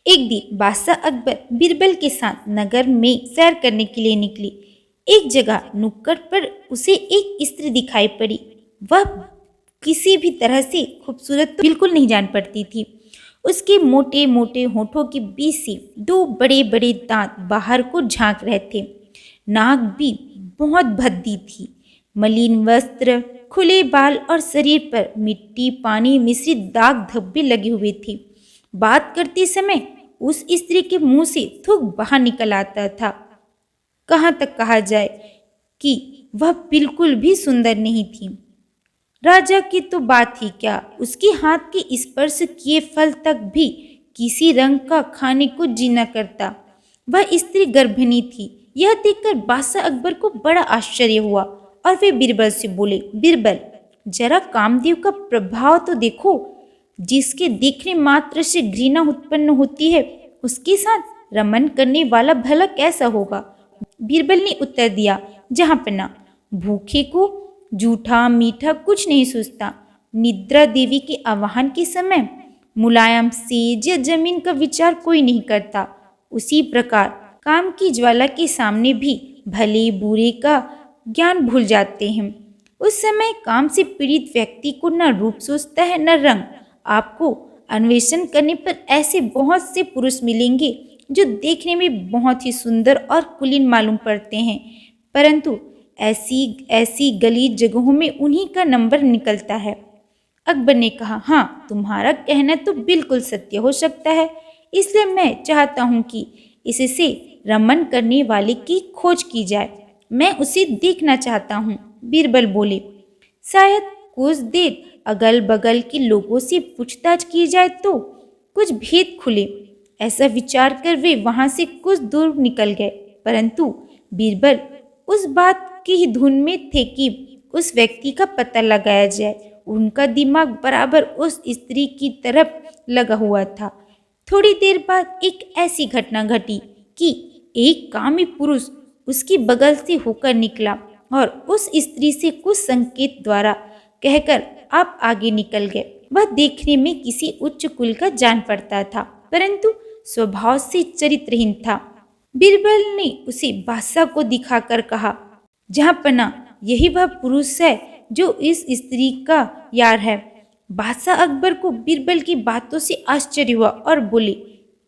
एक दिन बादशाह अकबर बीरबल के साथ नगर में सैर करने के लिए निकली। एक जगह नुक्कड़ पर उसे एक स्त्री दिखाई पड़ी। वह किसी भी तरह से खूबसूरत तो बिल्कुल नहीं जान पड़ती थी। उसके मोटे मोटे होठों के बीच से दो बड़े बड़े दांत बाहर को झांक रहे थे। नाक भी बहुत भद्दी थी। मलिन वस्त्र, खुले बाल और शरीर पर मिट्टी पानी मिश्रित दाग धब्बे लगे हुए थे। बात करते समय उस स्त्री के मुंह से थूक बाहर निकल आता था। कहाँ तक कहा जाए कि वह बिल्कुल भी सुंदर नहीं थी। राजा की तो बात ही क्या, उसके हाथ के स्पर्श किए फल तक भी किसी रंग का खाने को जी न करता। वह स्त्री गर्भिणी थी। यह देखकर बादशाह अकबर को बड़ा आश्चर्य हुआ और वे बीरबल से बोले, बीरबल, जरा कामदेव का प्रभाव तो देखो। जिसके देखने मात्र से घृणा उत्पन्न होती है, उसके साथ रमन करने वाला भला कैसा होगा। बीरबल ने उत्तर दिया, जहांपना, भूखे को जूठा मीठा कुछ नहीं सूझता। निद्रा देवी के आवाहन के समय मुलायम सेज या जमीन का विचार कोई नहीं करता। उसी प्रकार काम की ज्वाला के सामने भी भले बुरे का ज्ञान भूल जाते हैं। उस समय काम से पीड़ित व्यक्ति को न रूप सूझता है न रंग। आपको अन्वेषण करने पर ऐसे बहुत से पुरुष मिलेंगे जो देखने में बहुत ही सुंदर और कुलीन मालूम पड़ते हैं, परंतु ऐसी ऐसी गलीज जगहों में उन्हीं का नंबर निकलता है। अकबर ने कहा, हाँ, तुम्हारा कहना तो बिल्कुल सत्य हो सकता है। इसलिए मैं चाहता हूँ कि इससे रमन करने वाले की खोज की जाए। मैं उसे देखना चाहता हूँ। बीरबल बोले, शायद कुछ देर अगल बगल के लोगों से पूछताछ की जाए तो कुछ भेद खुले। ऐसा विचार कर वे वहां से कुछ दूर निकल गए, परंतु बीरबल उस बात की ही धुन में थे कि उस व्यक्ति का पता लगाया जाए। उनका दिमाग बराबर उस स्त्री की तरफ लगा हुआ था। थोड़ी देर बाद एक ऐसी घटना घटी कि एक कामी पुरुष उसकी बगल से होकर निकला और उस स्त्री से कुछ संकेत द्वारा कहकर आप आगे निकल गए। वह देखने में किसी उच्च कुल का जान पड़ता था, परंतु स्वभाव से चरित्रहीन था। बीरबल ने उसे बादशाह को दिखाकर कहा, जहांपना, यही वह पुरुष है जो इस स्त्री का यार है। बादशाह अकबर को बीरबल की बातों से आश्चर्य हुआ और बोले,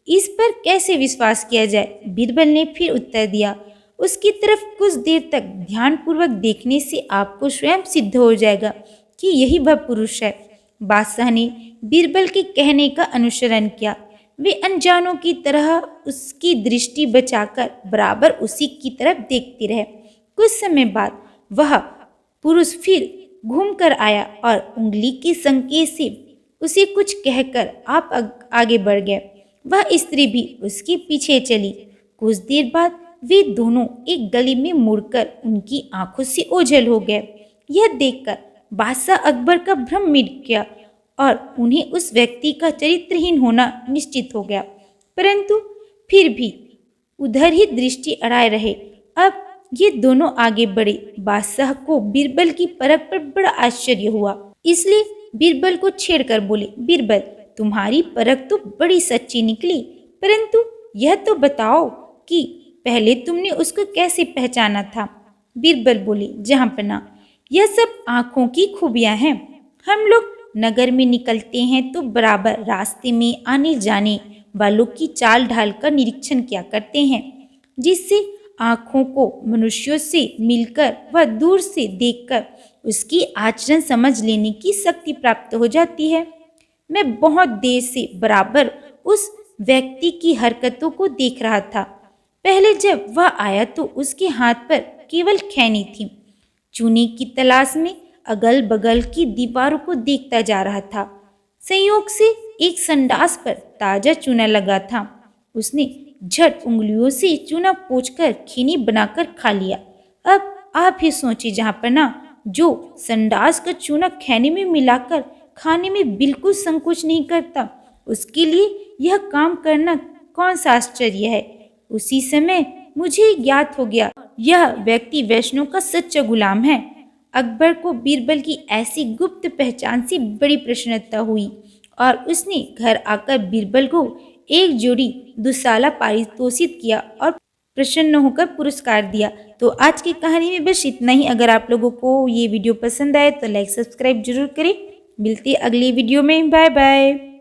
इस पर कैसे विश्वास किया जाए। बीरबल ने फिर उत्तर दिया, उसकी तरफ कुछ देर तक ध्यानपूर्वक देखने से आपको स्वयं सिद्ध हो जाएगा कि यही वह पुरुष है। बादशाह ने बीरबल के कहने का अनुसरण किया। वे अनजानों की तरह उसकी दृष्टि बचाकर बराबर उसी की तरफ देखते रहे। कुछ समय बाद वह पुरुष फिर घूम कर आया और उंगली के संकेत से उसे कुछ कहकर आप आगे बढ़ गए। वह स्त्री भी उसके पीछे चली। कुछ देर बाद वे दोनों एक गली में मुड़कर उनकी आंखों से ओझल हो गए। यह देखकर बादशाह अकबर का भ्रम मिट गया और उन्हें उस व्यक्ति का चरित्रहीन होना निश्चित हो गया, परंतु फिर भी उधर ही दृष्टि अड़ाए रहे। अब ये दोनों आगे बढ़े। बादशाह को बीरबल की परख पर बड़ा आश्चर्य हुआ, इसलिए बीरबल को छेड़कर बोले, बीरबल, तुम्हारी परख तो बड़ी सच्ची निकली, परंतु यह तो बताओ कि पहले तुमने उसको कैसे पहचाना था। बीरबल बोले, जहांपना, यह सब आंखों की खूबियां हैं। हम लोग नगर में निकलते हैं तो बराबर रास्ते में आने जाने वालों की चाल ढाल का निरीक्षण किया करते हैं, जिससे आंखों को मनुष्यों से मिलकर व दूर से देखकर उसकी आचरण समझ लेने की शक्ति प्राप्त हो जाती है। मैं बहुत देर से बराबर उस व्यक्ति की हरकतों को देख रहा था। पहले जब वह आया तो उसके हाथ पर केवल खैनी थी। चूने की तलाश में अगल बगल की दीवारों को देखता जा रहा था। संयोग से एक संडास पर ताजा चूना लगा था। उसने झट उंगलियों से चूना पोंछकर खैनी बनाकर खा लिया। अब आप ही सोचिए, जहांपना, जो संडास का चूना खैनी में मिलाकर खाने में बिल्कुल संकोच नहीं करता, उसके लिए यह काम करना कौन सा आश्चर्य है। उसी समय मुझे ज्ञात हो गया, यह व्यक्ति वैष्णव का सच्चा गुलाम है। अकबर को बीरबल की ऐसी गुप्त पहचान से बड़ी प्रसन्नता हुई और उसने घर आकर बीरबल को एक जोड़ी दुसाला पारितोषित किया और प्रसन्न होकर पुरस्कार दिया। तो आज की कहानी में बस इतना ही। अगर आप लोगों को ये वीडियो पसंद आए तो लाइक सब्सक्राइब जरूर करें। मिलती है अगली वीडियो में। Bye bye.